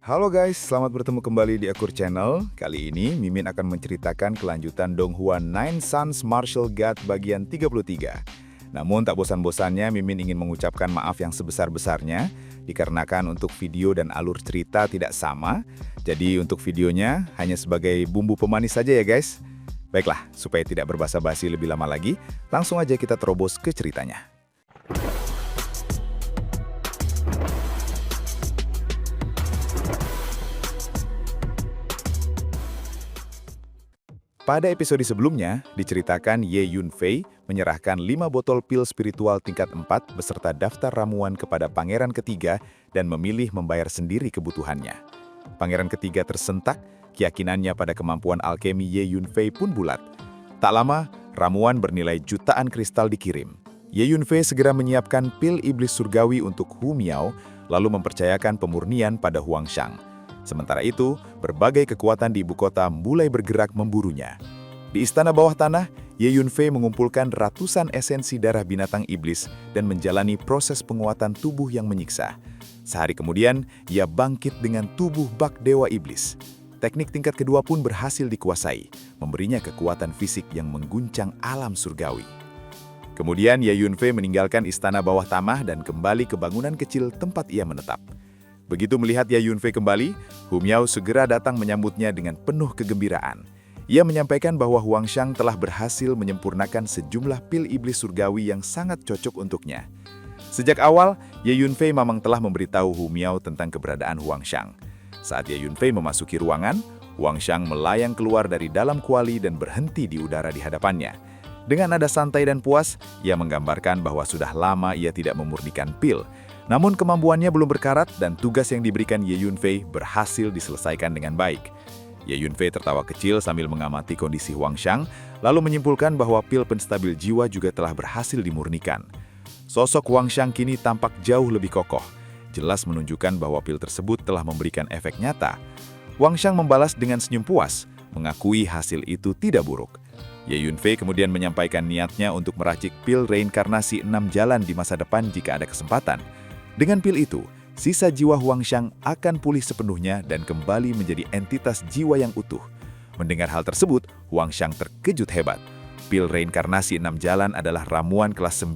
Halo guys, selamat bertemu kembali di Akur Channel. Kali ini Mimin akan menceritakan kelanjutan Donghua Nine Sons Martial God bagian 33. Namun tak bosan-bosannya Mimin ingin mengucapkan maaf yang sebesar-besarnya dikarenakan untuk video dan alur cerita tidak sama. Jadi untuk videonya hanya sebagai bumbu pemanis saja ya guys. Baiklah, supaya tidak berbasa-basi lebih lama lagi, langsung aja kita terobos ke ceritanya. Pada episode sebelumnya, diceritakan Ye Yunfei menyerahkan 5 botol pil spiritual tingkat 4 beserta daftar ramuan kepada pangeran ketiga dan memilih membayar sendiri kebutuhannya. Pangeran ketiga tersentak, keyakinannya pada kemampuan alkemi Ye Yunfei pun bulat. Tak lama, ramuan bernilai jutaan kristal dikirim. Ye Yunfei segera menyiapkan pil iblis surgawi untuk Hu Miao, lalu mempercayakan pemurnian pada Huang Shang. Sementara itu, berbagai kekuatan di ibu kota mulai bergerak memburunya. Di istana bawah tanah, Ye Yunfei mengumpulkan ratusan esensi darah binatang iblis dan menjalani proses penguatan tubuh yang menyiksa. Sehari kemudian, ia bangkit dengan tubuh bak dewa iblis. Teknik tingkat kedua pun berhasil dikuasai, memberinya kekuatan fisik yang mengguncang alam surgawi. Kemudian Ye Yunfei meninggalkan istana bawah tanah dan kembali ke bangunan kecil tempat ia menetap. Begitu melihat Ye Yunfei kembali, Hu Miao segera datang menyambutnya dengan penuh kegembiraan. Ia menyampaikan bahwa Huang Shang telah berhasil menyempurnakan sejumlah pil iblis surgawi yang sangat cocok untuknya. Sejak awal, Ye Yunfei memang telah memberitahu Hu Miao tentang keberadaan Huang Shang. Saat Ye Yunfei memasuki ruangan, Huang Shang melayang keluar dari dalam kuali dan berhenti di udara di hadapannya. Dengan nada santai dan puas, ia menggambarkan bahwa sudah lama ia tidak memurnikan pil. Namun kemampuannya belum berkarat dan tugas yang diberikan Ye Yunfei berhasil diselesaikan dengan baik. Ye Yunfei tertawa kecil sambil mengamati kondisi Huang Shang, lalu menyimpulkan bahwa pil penstabil jiwa juga telah berhasil dimurnikan. Sosok Huang Shang kini tampak jauh lebih kokoh, jelas menunjukkan bahwa pil tersebut telah memberikan efek nyata. Huang Shang membalas dengan senyum puas, mengakui hasil itu tidak buruk. Ye Yunfei kemudian menyampaikan niatnya untuk meracik pil reinkarnasi 6 jalan di masa depan jika ada kesempatan. Dengan pil itu, sisa jiwa Huang Shang akan pulih sepenuhnya dan kembali menjadi entitas jiwa yang utuh. Mendengar hal tersebut, Huang Shang terkejut hebat. Pil reinkarnasi 6 jalan adalah ramuan kelas 9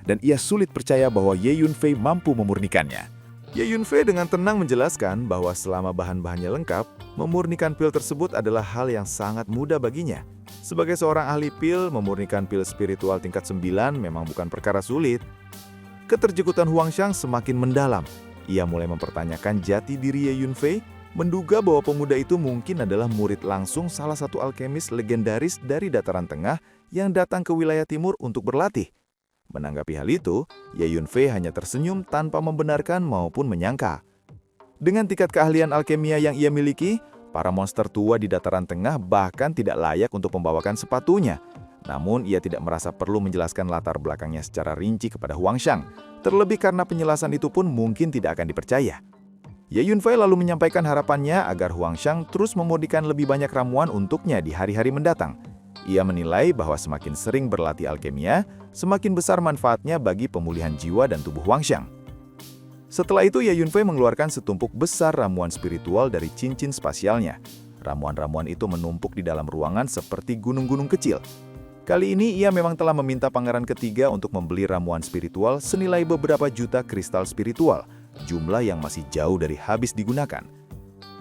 dan ia sulit percaya bahwa Ye Yunfei mampu memurnikannya. Ye Yunfei dengan tenang menjelaskan bahwa selama bahan-bahannya lengkap, memurnikan pil tersebut adalah hal yang sangat mudah baginya. Sebagai seorang ahli pil, memurnikan pil spiritual tingkat 9 memang bukan perkara sulit. Keterkejutan Huang Shang semakin mendalam. Ia mulai mempertanyakan jati diri Ye Yunfei, menduga bahwa pemuda itu mungkin adalah murid langsung salah satu alkemis legendaris dari Dataran Tengah yang datang ke wilayah timur untuk berlatih. Menanggapi hal itu, Ye Yunfei hanya tersenyum tanpa membenarkan maupun menyangka. Dengan tingkat keahlian alkemia yang ia miliki, para monster tua di Dataran Tengah bahkan tidak layak untuk membawakan sepatunya. Namun, ia tidak merasa perlu menjelaskan latar belakangnya secara rinci kepada Huang Shang, terlebih karena penjelasan itu pun mungkin tidak akan dipercaya. Ye Yunfei lalu menyampaikan harapannya agar Huang Shang terus memurnikan lebih banyak ramuan untuknya di hari-hari mendatang. Ia menilai bahwa semakin sering berlatih alkemia, semakin besar manfaatnya bagi pemulihan jiwa dan tubuh Huang Shang. Setelah itu, Ye Yunfei mengeluarkan setumpuk besar ramuan spiritual dari cincin spasialnya. Ramuan-ramuan itu menumpuk di dalam ruangan seperti gunung-gunung kecil. Kali ini ia memang telah meminta pangeran ketiga untuk membeli ramuan spiritual senilai beberapa juta kristal spiritual, jumlah yang masih jauh dari habis digunakan.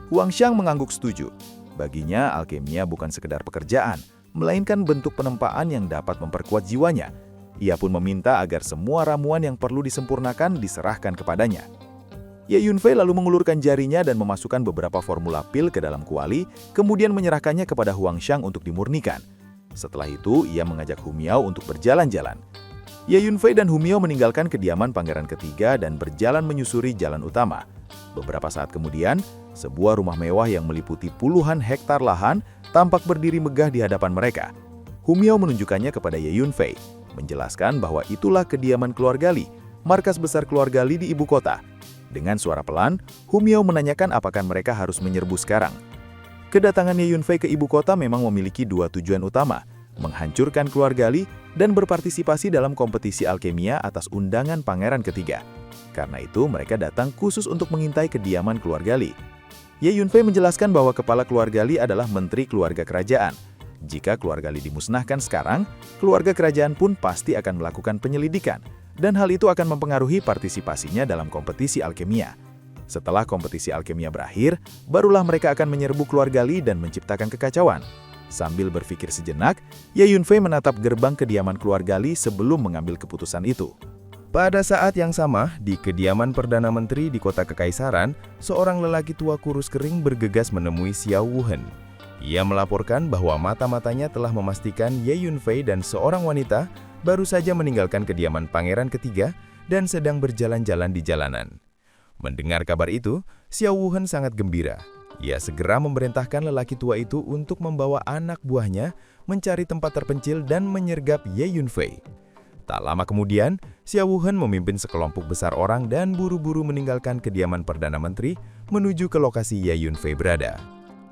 Huang Shang mengangguk setuju. Baginya, alkemia bukan sekedar pekerjaan, melainkan bentuk penempaan yang dapat memperkuat jiwanya. Ia pun meminta agar semua ramuan yang perlu disempurnakan diserahkan kepadanya. Ye Yunfei lalu mengulurkan jarinya dan memasukkan beberapa formula pil ke dalam kuali, kemudian menyerahkannya kepada Huang Shang untuk dimurnikan. Setelah itu, ia mengajak Hu Miao untuk berjalan-jalan. Ye Yunfei dan Hu Miao meninggalkan kediaman pangeran ketiga dan berjalan menyusuri jalan utama. Beberapa saat kemudian, sebuah rumah mewah yang meliputi puluhan hektar lahan tampak berdiri megah di hadapan mereka. Hu Miao menunjukkannya kepada Ye Yunfei, menjelaskan bahwa itulah kediaman keluarga Li, markas besar keluarga Li di ibu kota. Dengan suara pelan, Hu Miao menanyakan apakah mereka harus menyerbu sekarang. Kedatangan Ye Yunfei ke ibu kota memang memiliki dua tujuan utama, menghancurkan keluarga Li dan berpartisipasi dalam kompetisi alkemia atas undangan pangeran ketiga. Karena itu, mereka datang khusus untuk mengintai kediaman keluarga Li. Ye Yunfei menjelaskan bahwa kepala keluarga Li adalah menteri keluarga kerajaan. Jika keluarga Li dimusnahkan sekarang, keluarga kerajaan pun pasti akan melakukan penyelidikan, dan hal itu akan mempengaruhi partisipasinya dalam kompetisi alkimia. Setelah kompetisi alkimia berakhir, barulah mereka akan menyerbu keluarga Li dan menciptakan kekacauan. Sambil berpikir sejenak, Ye Yunfei menatap gerbang kediaman keluarga Li sebelum mengambil keputusan itu. Pada saat yang sama, di kediaman Perdana Menteri di kota Kekaisaran, seorang lelaki tua kurus kering bergegas menemui Xiao Wuhen. Ia melaporkan bahwa mata-matanya telah memastikan Ye Yunfei dan seorang wanita baru saja meninggalkan kediaman Pangeran Ketiga dan sedang berjalan-jalan di jalanan. Mendengar kabar itu, Xiao Wuhen sangat gembira. Ia segera memerintahkan lelaki tua itu untuk membawa anak buahnya mencari tempat terpencil dan menyergap Ye Yunfei. Tak lama kemudian, Xiao Wuhen memimpin sekelompok besar orang dan buru-buru meninggalkan kediaman Perdana Menteri menuju ke lokasi Ye Yunfei berada.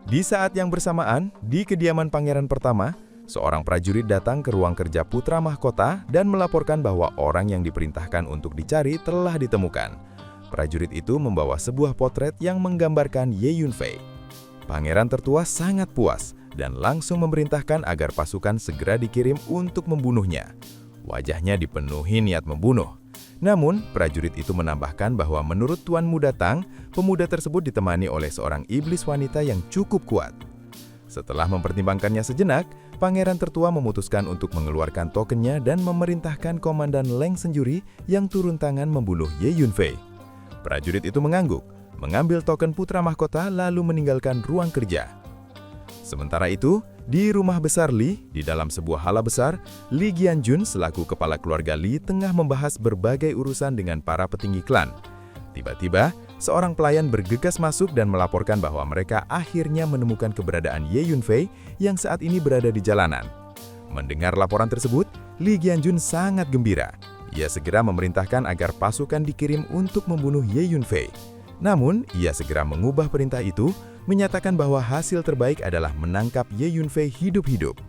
Di saat yang bersamaan, di kediaman Pangeran Pertama, seorang prajurit datang ke ruang kerja Putra Mahkota dan melaporkan bahwa orang yang diperintahkan untuk dicari telah ditemukan. Prajurit itu membawa sebuah potret yang menggambarkan Ye Yunfei. Pangeran tertua sangat puas dan langsung memerintahkan agar pasukan segera dikirim untuk membunuhnya. Wajahnya dipenuhi niat membunuh. Namun, prajurit itu menambahkan bahwa menurut Tuan Muda Tang, pemuda tersebut ditemani oleh seorang iblis wanita yang cukup kuat. Setelah mempertimbangkannya sejenak, Pangeran tertua memutuskan untuk mengeluarkan tokennya dan memerintahkan Komandan Leng Senjuri yang turun tangan membunuh Ye Yunfei. Prajurit itu mengangguk, mengambil token Putra Mahkota lalu meninggalkan ruang kerja. Sementara itu, di rumah besar Li, di dalam sebuah hala besar, Li Qianjun selaku kepala keluarga Li tengah membahas berbagai urusan dengan para petinggi klan. Tiba-tiba, seorang pelayan bergegas masuk dan melaporkan bahwa mereka akhirnya menemukan keberadaan Ye Yunfei yang saat ini berada di jalanan. Mendengar laporan tersebut, Li Qianjun sangat gembira. Ia segera memerintahkan agar pasukan dikirim untuk membunuh Ye Yunfei. Namun, ia segera mengubah perintah itu, menyatakan bahwa hasil terbaik adalah menangkap Ye Yunfei hidup-hidup.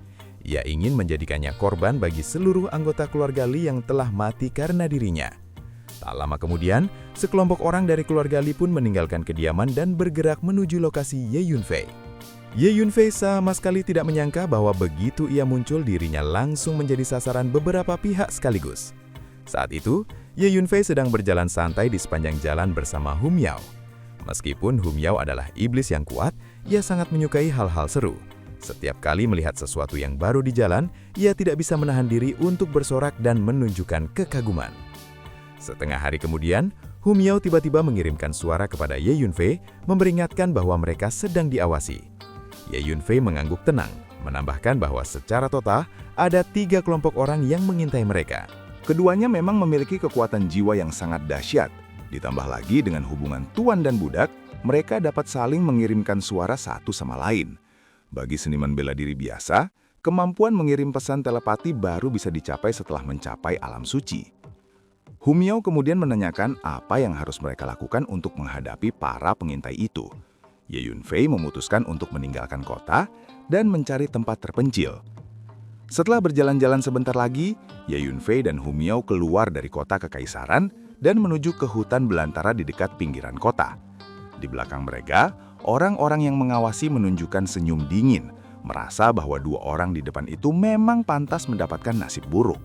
Ia ingin menjadikannya korban bagi seluruh anggota keluarga Li yang telah mati karena dirinya. Tak lama kemudian, sekelompok orang dari keluarga Li pun meninggalkan kediaman dan bergerak menuju lokasi Ye Yunfei. Ye Yunfei sama sekali tidak menyangka bahwa begitu ia muncul dirinya langsung menjadi sasaran beberapa pihak sekaligus. Saat itu, Ye Yunfei sedang berjalan santai di sepanjang jalan bersama Hum Yao. Meskipun Hum Yao adalah iblis yang kuat, ia sangat menyukai hal-hal seru. Setiap kali melihat sesuatu yang baru di jalan, ia tidak bisa menahan diri untuk bersorak dan menunjukkan kekaguman. Setengah hari kemudian, Hum Yao tiba-tiba mengirimkan suara kepada Ye Yunfei, memperingatkan bahwa mereka sedang diawasi. Ye Yunfei mengangguk tenang, menambahkan bahwa secara total ada 3 kelompok orang yang mengintai mereka. Keduanya memang memiliki kekuatan jiwa yang sangat dahsyat. Ditambah lagi dengan hubungan tuan dan budak, mereka dapat saling mengirimkan suara satu sama lain. Bagi seniman bela diri biasa, kemampuan mengirim pesan telepati baru bisa dicapai setelah mencapai alam suci. Hum Yao kemudian menanyakan apa yang harus mereka lakukan untuk menghadapi para pengintai itu. Ye Yunfei memutuskan untuk meninggalkan kota dan mencari tempat terpencil. Setelah berjalan-jalan sebentar lagi, Ye Yunfei dan Hum Yao keluar dari kota Kekaisaran dan menuju ke hutan belantara di dekat pinggiran kota. Di belakang mereka, orang-orang yang mengawasi menunjukkan senyum dingin, merasa bahwa 2 orang di depan itu memang pantas mendapatkan nasib buruk.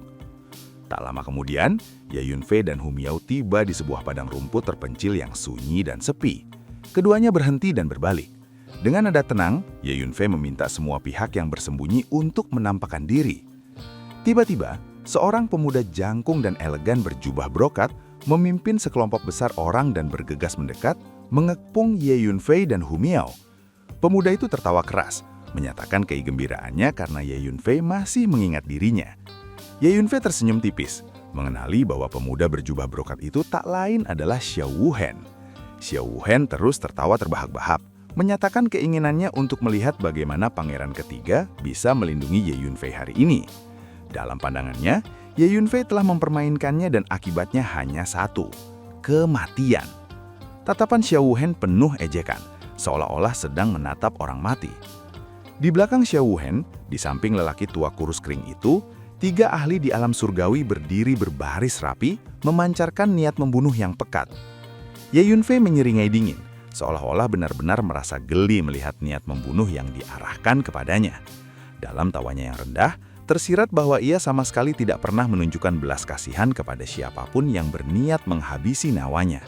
Tak lama kemudian, Ye Yunfei dan Hum Yao tiba di sebuah padang rumput terpencil yang sunyi dan sepi. Keduanya berhenti dan berbalik. Dengan nada tenang, Ye Yunfei meminta semua pihak yang bersembunyi untuk menampakkan diri. Tiba-tiba, seorang pemuda jangkung dan elegan berjubah brokat memimpin sekelompok besar orang dan bergegas mendekat, mengepung Ye Yunfei dan Hum Yao. Pemuda itu tertawa keras, menyatakan kegembiraannya karena Ye Yunfei masih mengingat dirinya. Ye Yunfei tersenyum tipis, mengenali bahwa pemuda berjubah brokat itu tak lain adalah Xiao Wuhen. Xiao Wuhen terus tertawa terbahak-bahak, menyatakan keinginannya untuk melihat bagaimana Pangeran Ketiga bisa melindungi Ye Yunfei hari ini. Dalam pandangannya, Ye Yunfei telah mempermainkannya dan akibatnya hanya satu, kematian. Tatapan Xiao Wuhen penuh ejekan, seolah-olah sedang menatap orang mati. Di belakang Xiao Wuhen, di samping lelaki tua kurus kering itu, 3 ahli di alam surgawi berdiri berbaris rapi, memancarkan niat membunuh yang pekat. Ye Yunfei menyeringai dingin, seolah-olah benar-benar merasa geli melihat niat membunuh yang diarahkan kepadanya. Dalam tawanya yang rendah, tersirat bahwa ia sama sekali tidak pernah menunjukkan belas kasihan kepada siapapun yang berniat menghabisi nyawanya.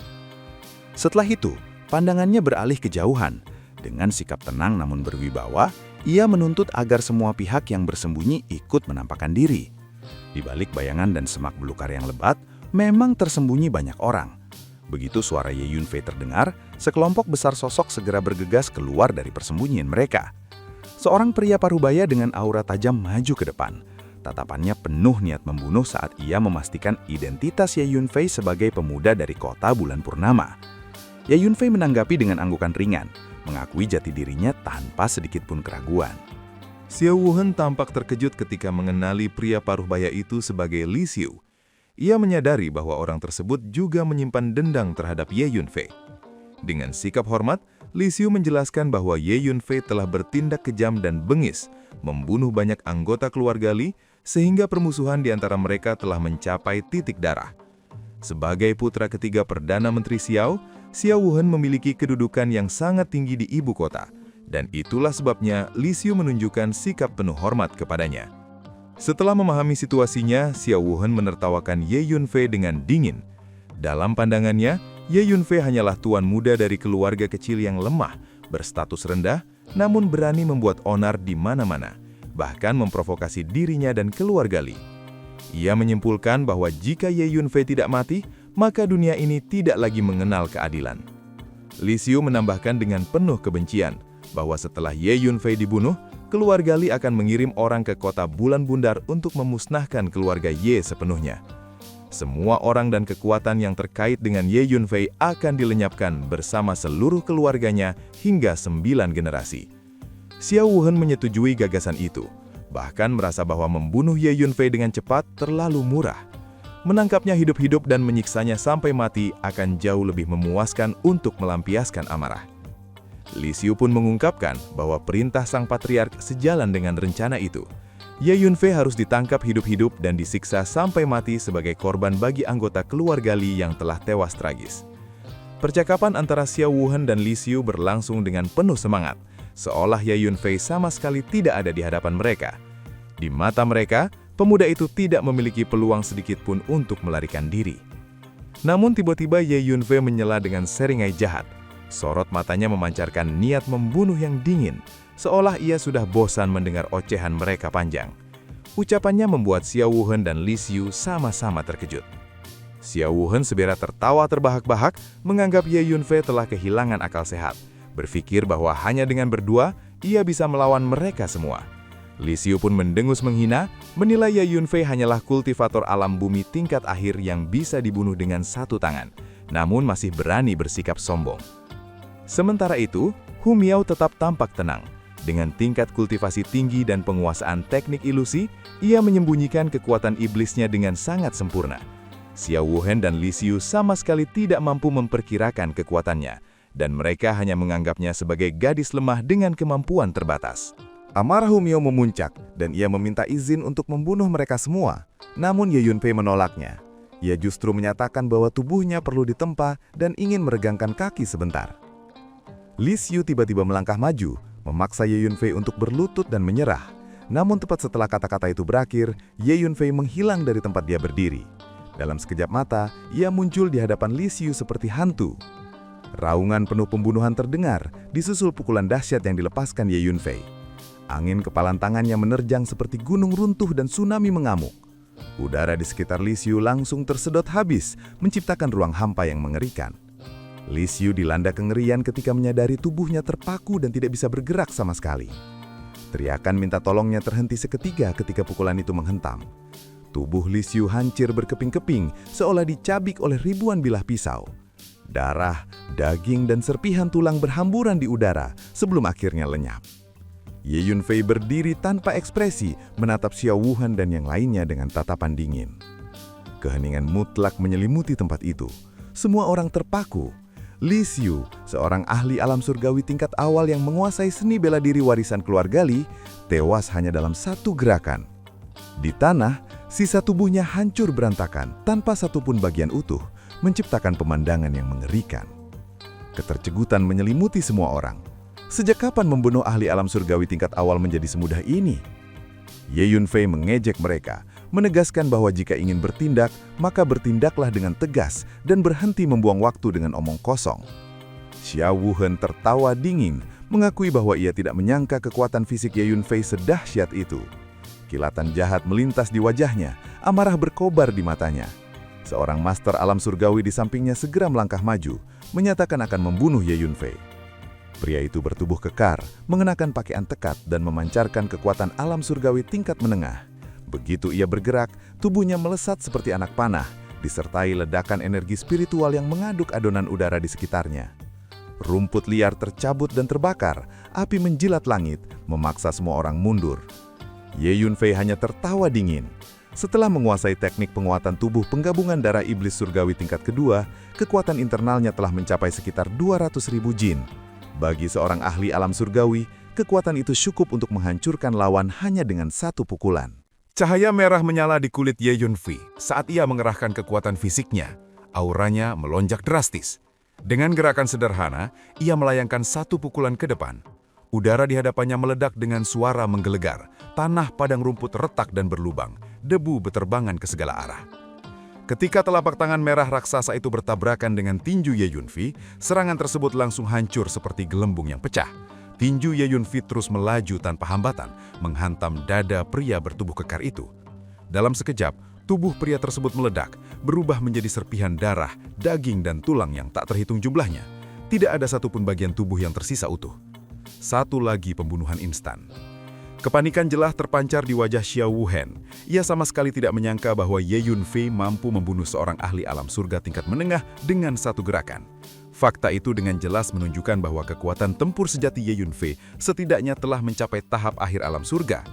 Setelah itu, pandangannya beralih ke jauhan. Dengan sikap tenang namun berwibawa, ia menuntut agar semua pihak yang bersembunyi ikut menampakkan diri. Di balik bayangan dan semak belukar yang lebat, memang tersembunyi banyak orang. Begitu suara Ye Yunfei terdengar, sekelompok besar sosok segera bergegas keluar dari persembunyian mereka. Seorang pria parubaya dengan aura tajam maju ke depan. Tatapannya penuh niat membunuh saat ia memastikan identitas Ye Yunfei sebagai pemuda dari kota bulan purnama. Ye Yunfei menanggapi dengan anggukan ringan, mengakui jati dirinya tanpa sedikit pun keraguan. Xiao Wuhen tampak terkejut ketika mengenali pria paruhbaya itu sebagai Li Xiu. Ia menyadari bahwa orang tersebut juga menyimpan dendam terhadap Ye Yunfei. Dengan sikap hormat, Li Xiu menjelaskan bahwa Ye Yunfei telah bertindak kejam dan bengis, membunuh banyak anggota keluarga Li, sehingga permusuhan di antara mereka telah mencapai titik darah. Sebagai putra ketiga Perdana Menteri Xiao, Xiao Wuhen memiliki kedudukan yang sangat tinggi di ibu kota, dan itulah sebabnya Li Xiu menunjukkan sikap penuh hormat kepadanya. Setelah memahami situasinya, Xiao Wuhen menertawakan Ye Yunfei dengan dingin. Dalam pandangannya, Ye Yunfei hanyalah tuan muda dari keluarga kecil yang lemah, berstatus rendah, namun berani membuat onar di mana-mana, bahkan memprovokasi dirinya dan keluarga Li. Ia menyimpulkan bahwa jika Ye Yunfei tidak mati, maka dunia ini tidak lagi mengenal keadilan. Li Xiu menambahkan dengan penuh kebencian bahwa setelah Ye Yunfei dibunuh, keluarga Li akan mengirim orang ke kota Bulan Bundar untuk memusnahkan keluarga Ye sepenuhnya. Semua orang dan kekuatan yang terkait dengan Ye Yunfei akan dilenyapkan bersama seluruh keluarganya hingga 9 generasi. Xiao Wuhen menyetujui gagasan itu, bahkan merasa bahwa membunuh Ye Yunfei dengan cepat terlalu murah. Menangkapnya hidup-hidup dan menyiksanya sampai mati akan jauh lebih memuaskan untuk melampiaskan amarah. Li Xiu pun mengungkapkan bahwa perintah sang patriark sejalan dengan rencana itu. Ye Yunfei harus ditangkap hidup-hidup dan disiksa sampai mati sebagai korban bagi anggota keluarga Li yang telah tewas tragis. Percakapan antara Xiao Wuhen dan Li Xiu berlangsung dengan penuh semangat, seolah Ye Yunfei sama sekali tidak ada di hadapan mereka. Di mata mereka, pemuda itu tidak memiliki peluang sedikit pun untuk melarikan diri. Namun tiba-tiba Ye Yunfei menyela dengan seringai jahat. Sorot matanya memancarkan niat membunuh yang dingin, seolah ia sudah bosan mendengar ocehan mereka panjang. Ucapannya membuat Xiao Wuhen dan Li Xiu sama-sama terkejut. Xiao Wuhen segera tertawa terbahak-bahak, menganggap Ye Yunfei telah kehilangan akal sehat, berpikir bahwa hanya dengan berdua, ia bisa melawan mereka semua. Li Xiu pun mendengus menghina, menilai Ye Yunfei hanyalah kultivator alam bumi tingkat akhir yang bisa dibunuh dengan satu tangan, namun masih berani bersikap sombong. Sementara itu, Hu Miao tetap tampak tenang. Dengan tingkat kultivasi tinggi dan penguasaan teknik ilusi, ia menyembunyikan kekuatan iblisnya dengan sangat sempurna. Xiao Wuhen dan Li Xiu sama sekali tidak mampu memperkirakan kekuatannya, dan mereka hanya menganggapnya sebagai gadis lemah dengan kemampuan terbatas. Amarah Hu Miao memuncak dan ia meminta izin untuk membunuh mereka semua. Namun Ye Yunfei menolaknya. Ia justru menyatakan bahwa tubuhnya perlu ditempa dan ingin meregangkan kaki sebentar. Li Xiu tiba-tiba melangkah maju, memaksa Ye Yunfei untuk berlutut dan menyerah. Namun tepat setelah kata-kata itu berakhir, Ye Yunfei menghilang dari tempat dia berdiri. Dalam sekejap mata, ia muncul di hadapan Li Xiu seperti hantu. Raungan penuh pembunuhan terdengar, disusul pukulan dahsyat yang dilepaskan Ye Yunfei. Angin kepalan tangannya menerjang seperti gunung runtuh dan tsunami mengamuk. Udara di sekitar Li Xiu langsung tersedot habis, menciptakan ruang hampa yang mengerikan. Li Xiu dilanda kengerian ketika menyadari tubuhnya terpaku dan tidak bisa bergerak sama sekali. Teriakan minta tolongnya terhenti seketika ketika pukulan itu menghentam. Tubuh Li Xiu hancur berkeping-keping, seolah dicabik oleh ribuan bilah pisau. Darah, daging, dan serpihan tulang berhamburan di udara sebelum akhirnya lenyap. Ye Yunfei berdiri tanpa ekspresi, menatap Xiao Wuhen dan yang lainnya dengan tatapan dingin. Keheningan mutlak menyelimuti tempat itu. Semua orang terpaku. Li Xiu, seorang ahli alam surgawi tingkat awal yang menguasai seni bela diri warisan keluarga Li, tewas hanya dalam satu gerakan. Di tanah, sisa tubuhnya hancur berantakan tanpa satupun bagian utuh, menciptakan pemandangan yang mengerikan. Ketercegutan menyelimuti semua orang. Sejak kapan membunuh ahli alam surgawi tingkat awal menjadi semudah ini? Ye Yunfei mengejek mereka, menegaskan bahwa jika ingin bertindak, maka bertindaklah dengan tegas dan berhenti membuang waktu dengan omong kosong. Xiao Wuhen tertawa dingin, mengakui bahwa ia tidak menyangka kekuatan fisik Ye Yunfei sedahsyat itu. Kilatan jahat melintas di wajahnya, amarah berkobar di matanya. Seorang master alam surgawi di sampingnya segera melangkah maju, menyatakan akan membunuh Ye Yunfei. Pria itu bertubuh kekar, mengenakan pakaian tekat dan memancarkan kekuatan alam surgawi tingkat menengah. Begitu ia bergerak, tubuhnya melesat seperti anak panah, disertai ledakan energi spiritual yang mengaduk adonan udara di sekitarnya. Rumput liar tercabut dan terbakar, api menjilat langit, memaksa semua orang mundur. Ye Yunfei hanya tertawa dingin. Setelah menguasai teknik penguatan tubuh penggabungan darah iblis surgawi tingkat kedua, kekuatan internalnya telah mencapai sekitar 200.000 jin. Bagi seorang ahli alam surgawi, kekuatan itu cukup untuk menghancurkan lawan hanya dengan satu pukulan. Cahaya merah menyala di kulit Ye Yunfei saat ia mengerahkan kekuatan fisiknya. Auranya melonjak drastis. Dengan gerakan sederhana, ia melayangkan satu pukulan ke depan. Udara di hadapannya meledak dengan suara menggelegar. Tanah padang rumput retak dan berlubang. Debu beterbangan ke segala arah. Ketika telapak tangan merah raksasa itu bertabrakan dengan tinju Ye Yunfei, serangan tersebut langsung hancur seperti gelembung yang pecah. Tinju Ye Yunfei terus melaju tanpa hambatan, menghantam dada pria bertubuh kekar itu. Dalam sekejap, tubuh pria tersebut meledak, berubah menjadi serpihan darah, daging dan tulang yang tak terhitung jumlahnya. Tidak ada satupun bagian tubuh yang tersisa utuh. Satu lagi pembunuhan instan. Kepanikan jelas terpancar di wajah Xiao Wuhen. Ia sama sekali tidak menyangka bahwa Ye Yunfei mampu membunuh seorang ahli alam surga tingkat menengah dengan satu gerakan. Fakta itu dengan jelas menunjukkan bahwa kekuatan tempur sejati Ye Yunfei setidaknya telah mencapai tahap akhir alam surga.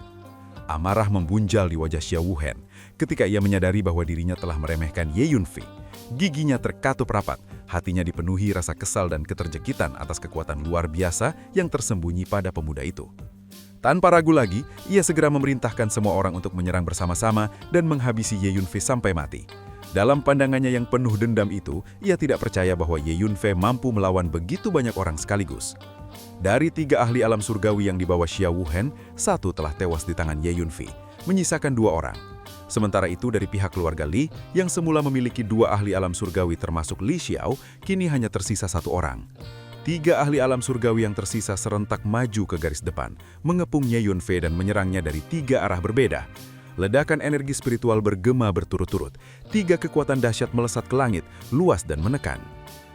Amarah membunjal di wajah Xiao Wuhen ketika ia menyadari bahwa dirinya telah meremehkan Ye Yunfei. Giginya terkatup rapat, hatinya dipenuhi rasa kesal dan keterjekitan atas kekuatan luar biasa yang tersembunyi pada pemuda itu. Tanpa ragu lagi, ia segera memerintahkan semua orang untuk menyerang bersama-sama dan menghabisi Ye Yunfei sampai mati. Dalam pandangannya yang penuh dendam itu, ia tidak percaya bahwa Ye Yunfei mampu melawan begitu banyak orang sekaligus. Dari 3 ahli alam surgawi yang dibawa Xiao Wuhen, 1 telah tewas di tangan Ye Yunfei, menyisakan 2 orang. Sementara itu dari pihak keluarga Li, yang semula memiliki 2 ahli alam surgawi termasuk Li Xiao, kini hanya tersisa 1 orang. 3 ahli alam surgawi yang tersisa serentak maju ke garis depan, mengepung Ye Yunfei dan menyerangnya dari 3 arah berbeda. Ledakan energi spiritual bergema berturut-turut. 3 kekuatan dahsyat melesat ke langit, luas dan menekan.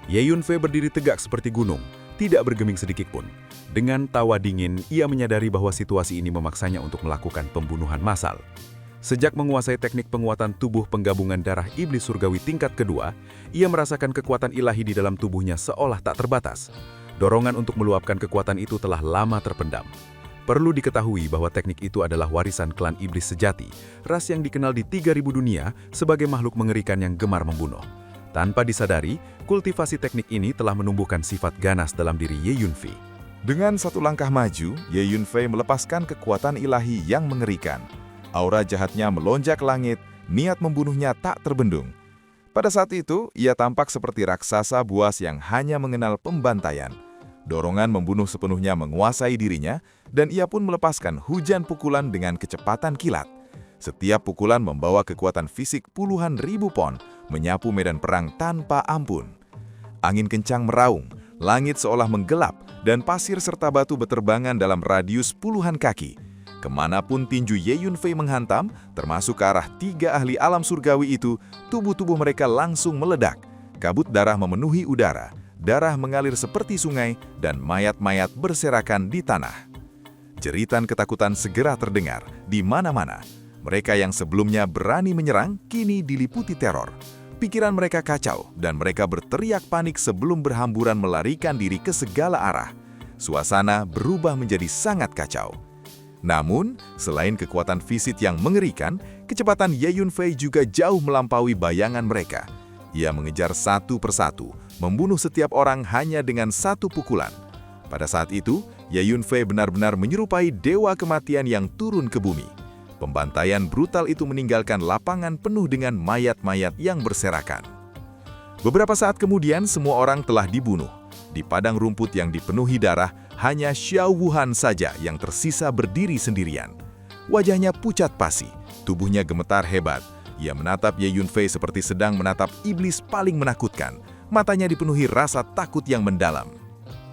Ye Yunfei berdiri tegak seperti gunung, tidak bergeming sedikitpun. Dengan tawa dingin, ia menyadari bahwa situasi ini memaksanya untuk melakukan pembunuhan massal. Sejak menguasai teknik penguatan tubuh penggabungan darah iblis surgawi tingkat kedua, ia merasakan kekuatan ilahi di dalam tubuhnya seolah tak terbatas. Dorongan untuk meluapkan kekuatan itu telah lama terpendam. Perlu diketahui bahwa teknik itu adalah warisan klan iblis sejati, ras yang dikenal di 3000 dunia sebagai makhluk mengerikan yang gemar membunuh. Tanpa disadari, kultivasi teknik ini telah menumbuhkan sifat ganas dalam diri Ye Yunfei. Dengan satu langkah maju, Ye Yunfei melepaskan kekuatan ilahi yang mengerikan. Aura jahatnya melonjak langit, niat membunuhnya tak terbendung. Pada saat itu, ia tampak seperti raksasa buas yang hanya mengenal pembantaian. Dorongan membunuh sepenuhnya menguasai dirinya, dan ia pun melepaskan hujan pukulan dengan kecepatan kilat. Setiap pukulan membawa kekuatan fisik puluhan ribu pon, menyapu medan perang tanpa ampun. Angin kencang meraung, langit seolah menggelap, dan pasir serta batu beterbangan dalam radius puluhan kaki. Kemanapun tinju Ye Yunfei menghantam, termasuk ke arah 3 ahli alam surgawi itu, tubuh-tubuh mereka langsung meledak. Kabut darah memenuhi udara, darah mengalir seperti sungai, dan mayat-mayat berserakan di tanah. Jeritan ketakutan segera terdengar di mana-mana. Mereka yang sebelumnya berani menyerang, kini diliputi teror. Pikiran mereka kacau, dan mereka berteriak panik sebelum berhamburan melarikan diri ke segala arah. Suasana berubah menjadi sangat kacau. Namun, selain kekuatan fisik yang mengerikan, kecepatan Ye Yunfei juga jauh melampaui bayangan mereka. Ia mengejar satu persatu, membunuh setiap orang hanya dengan satu pukulan. Pada saat itu, Ye Yunfei benar-benar menyerupai dewa kematian yang turun ke bumi. Pembantaian brutal itu meninggalkan lapangan penuh dengan mayat-mayat yang berserakan. Beberapa saat kemudian, semua orang telah dibunuh. Di padang rumput yang dipenuhi darah, hanya Xiao Wuhan saja yang tersisa berdiri sendirian. Wajahnya pucat pasi, tubuhnya gemetar hebat. Ia menatap Ye Yunfei seperti sedang menatap iblis paling menakutkan. Matanya dipenuhi rasa takut yang mendalam.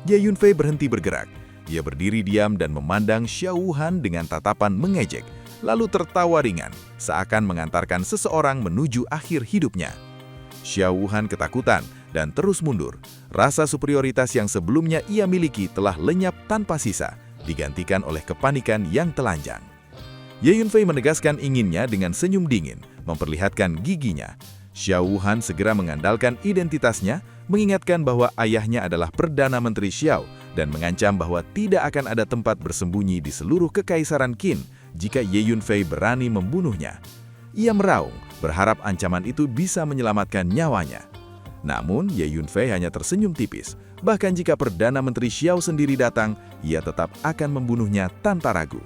Ye Yunfei berhenti bergerak. Ia berdiri diam dan memandang Xiao Wuhan dengan tatapan mengejek, lalu tertawa ringan, seakan mengantarkan seseorang menuju akhir hidupnya. Xiao Wuhan ketakutan dan terus mundur. Rasa superioritas yang sebelumnya ia miliki telah lenyap tanpa sisa, digantikan oleh kepanikan yang telanjang. Ye Yunfei menegaskan inginnya dengan senyum dingin, memperlihatkan giginya. Xiao Wuhan segera mengandalkan identitasnya, mengingatkan bahwa ayahnya adalah Perdana Menteri Xiao, dan mengancam bahwa tidak akan ada tempat bersembunyi di seluruh kekaisaran Qin jika Ye Yunfei berani membunuhnya. Ia meraung, berharap ancaman itu bisa menyelamatkan nyawanya. Namun, Ye Yunfei hanya tersenyum tipis. Bahkan jika Perdana Menteri Xiao sendiri datang, ia tetap akan membunuhnya tanpa ragu.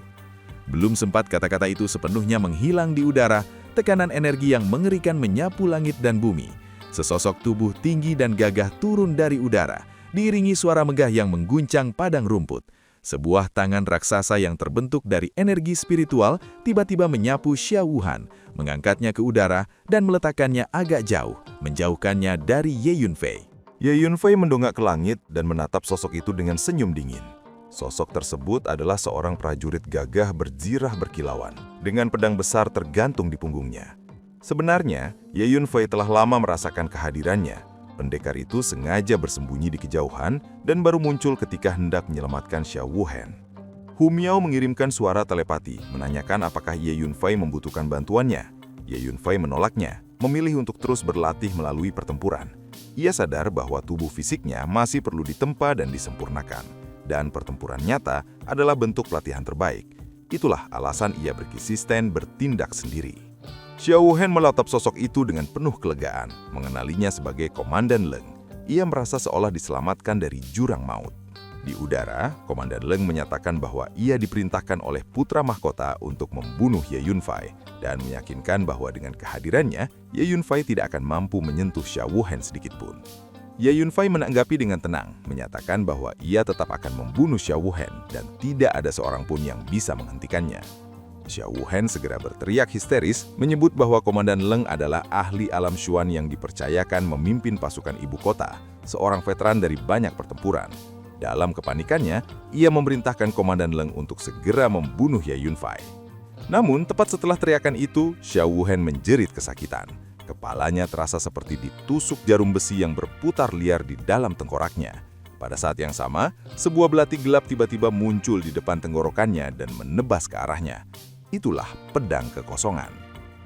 Belum sempat kata-kata itu sepenuhnya menghilang di udara, tekanan energi yang mengerikan menyapu langit dan bumi. Sesosok tubuh tinggi dan gagah turun dari udara, diiringi suara megah yang mengguncang padang rumput. Sebuah tangan raksasa yang terbentuk dari energi spiritual tiba-tiba menyapu Xiao Wuhan, mengangkatnya ke udara dan meletakkannya agak jauh, menjauhkannya dari Ye Yunfei. Ye Yunfei mendongak ke langit dan menatap sosok itu dengan senyum dingin. Sosok tersebut adalah seorang prajurit gagah berzirah berkilauan, dengan pedang besar tergantung di punggungnya. Sebenarnya, Ye Yunfei telah lama merasakan kehadirannya. Pendekar itu sengaja bersembunyi di kejauhan dan baru muncul ketika hendak menyelamatkan Xiao Wuhan. Hu Miao mengirimkan suara telepati, menanyakan apakah Ye Yunfei membutuhkan bantuannya. Ye Yunfei menolaknya, memilih untuk terus berlatih melalui pertempuran. Ia sadar bahwa tubuh fisiknya masih perlu ditempa dan disempurnakan, dan pertempuran nyata adalah bentuk pelatihan terbaik. Itulah alasan ia berkonsisten bertindak sendiri. Xiao Wuhan melatap sosok itu dengan penuh kelegaan, mengenalinya sebagai Komandan Leng. Ia merasa seolah diselamatkan dari jurang maut. Di udara, Komandan Leng menyatakan bahwa ia diperintahkan oleh putra mahkota untuk membunuh Ye Yunfei, dan meyakinkan bahwa dengan kehadirannya, Ye Yunfei tidak akan mampu menyentuh Xiao Wuhan sedikitpun. Ye Yunfei menanggapi dengan tenang, menyatakan bahwa ia tetap akan membunuh Xiao Wuhan dan tidak ada seorang pun yang bisa menghentikannya. Xiao Wuhan segera berteriak histeris, menyebut bahwa Komandan Leng adalah ahli alam Xuan yang dipercayakan memimpin pasukan ibu kota, seorang veteran dari banyak pertempuran. Dalam kepanikannya, ia memerintahkan Komandan Leng untuk segera membunuh Ye Yunfei. Namun, tepat setelah teriakan itu, Xiao Wuhan menjerit kesakitan. Kepalanya terasa seperti ditusuk jarum besi yang berputar liar di dalam tengkoraknya. Pada saat yang sama, sebuah belati gelap tiba-tiba muncul di depan tenggorokannya dan menebas ke arahnya. Itulah pedang kekosongan.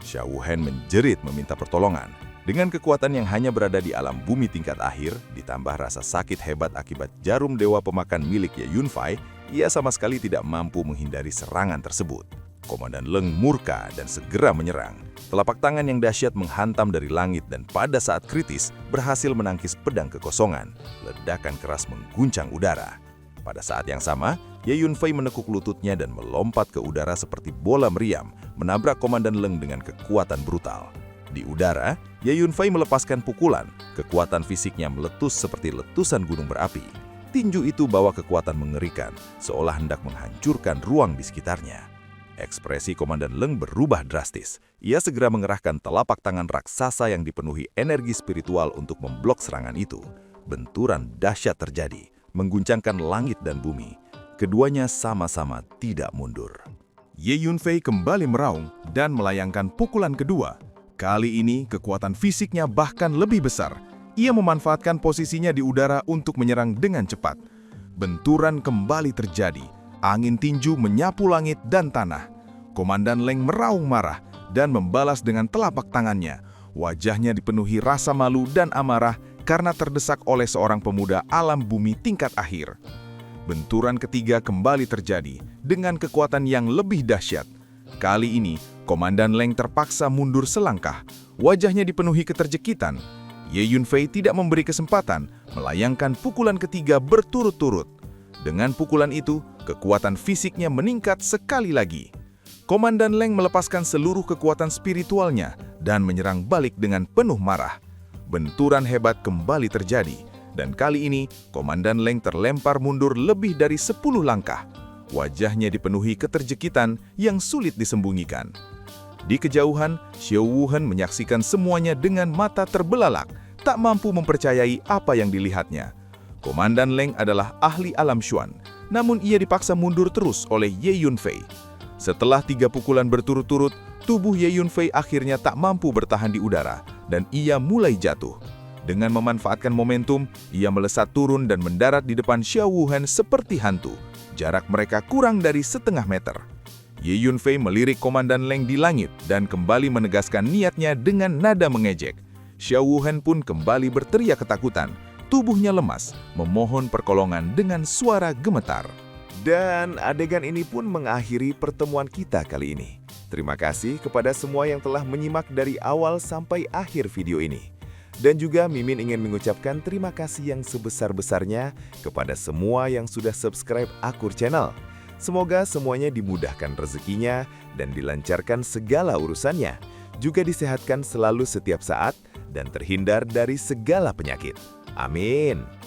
Xiao Wuhan menjerit meminta pertolongan. Dengan kekuatan yang hanya berada di alam bumi tingkat akhir, ditambah rasa sakit hebat akibat jarum dewa pemakan milik Ye Yunfei, ia sama sekali tidak mampu menghindari serangan tersebut. Komandan Leng murka dan segera menyerang. Telapak tangan yang dahsyat menghantam dari langit dan pada saat kritis berhasil menangkis pedang kekosongan. Ledakan keras mengguncang udara. Pada saat yang sama, Ye Yunfei menekuk lututnya dan melompat ke udara seperti bola meriam, menabrak Komandan Leng dengan kekuatan brutal. Di udara, Ye Yunfei melepaskan pukulan, kekuatan fisiknya meletus seperti letusan gunung berapi. Tinju itu bawa kekuatan mengerikan, seolah hendak menghancurkan ruang di sekitarnya. Ekspresi Komandan Leng berubah drastis. Ia segera mengerahkan telapak tangan raksasa yang dipenuhi energi spiritual untuk memblok serangan itu. Benturan dahsyat terjadi, mengguncangkan langit dan bumi. Keduanya sama-sama tidak mundur. Ye Yunfei kembali meraung dan melayangkan pukulan kedua. Kali ini kekuatan fisiknya bahkan lebih besar. Ia memanfaatkan posisinya di udara untuk menyerang dengan cepat. Benturan kembali terjadi. Angin tinju menyapu langit dan tanah. Komandan Leng meraung marah dan membalas dengan telapak tangannya. Wajahnya dipenuhi rasa malu dan amarah karena terdesak oleh seorang pemuda alam bumi tingkat akhir. Benturan ketiga kembali terjadi dengan kekuatan yang lebih dahsyat. Kali ini, Komandan Leng terpaksa mundur selangkah. Wajahnya dipenuhi keterjekitan. Ye Yunfei tidak memberi kesempatan melayangkan pukulan ketiga berturut-turut. Dengan pukulan itu, kekuatan fisiknya meningkat sekali lagi. Komandan Leng melepaskan seluruh kekuatan spiritualnya dan menyerang balik dengan penuh marah. Benturan hebat kembali terjadi. Dan kali ini, Komandan Leng terlempar mundur lebih dari 10 langkah. Wajahnya dipenuhi keterjekitan yang sulit disembunyikan. Di kejauhan, Xiao Wuhen menyaksikan semuanya dengan mata terbelalak, tak mampu mempercayai apa yang dilihatnya. Komandan Leng adalah ahli alam Xuan, namun ia dipaksa mundur terus oleh Ye Yunfei. Setelah 3 pukulan berturut-turut, tubuh Ye Yunfei akhirnya tak mampu bertahan di udara, dan ia mulai jatuh. Dengan memanfaatkan momentum, ia melesat turun dan mendarat di depan Xiao Wuhen seperti hantu. Jarak mereka kurang dari setengah meter. Ye Yunfei melirik Komandan Leng di langit dan kembali menegaskan niatnya dengan nada mengejek. Xiao Wuhen pun kembali berteriak ketakutan. Tubuhnya lemas, memohon pertolongan dengan suara gemetar. Dan adegan ini pun mengakhiri pertemuan kita kali ini. Terima kasih kepada semua yang telah menyimak dari awal sampai akhir video ini. Dan juga Mimin ingin mengucapkan terima kasih yang sebesar-besarnya kepada semua yang sudah subscribe Akur Channel. Semoga semuanya dimudahkan rezekinya dan dilancarkan segala urusannya. Juga disehatkan selalu setiap saat dan terhindar dari segala penyakit. Amin.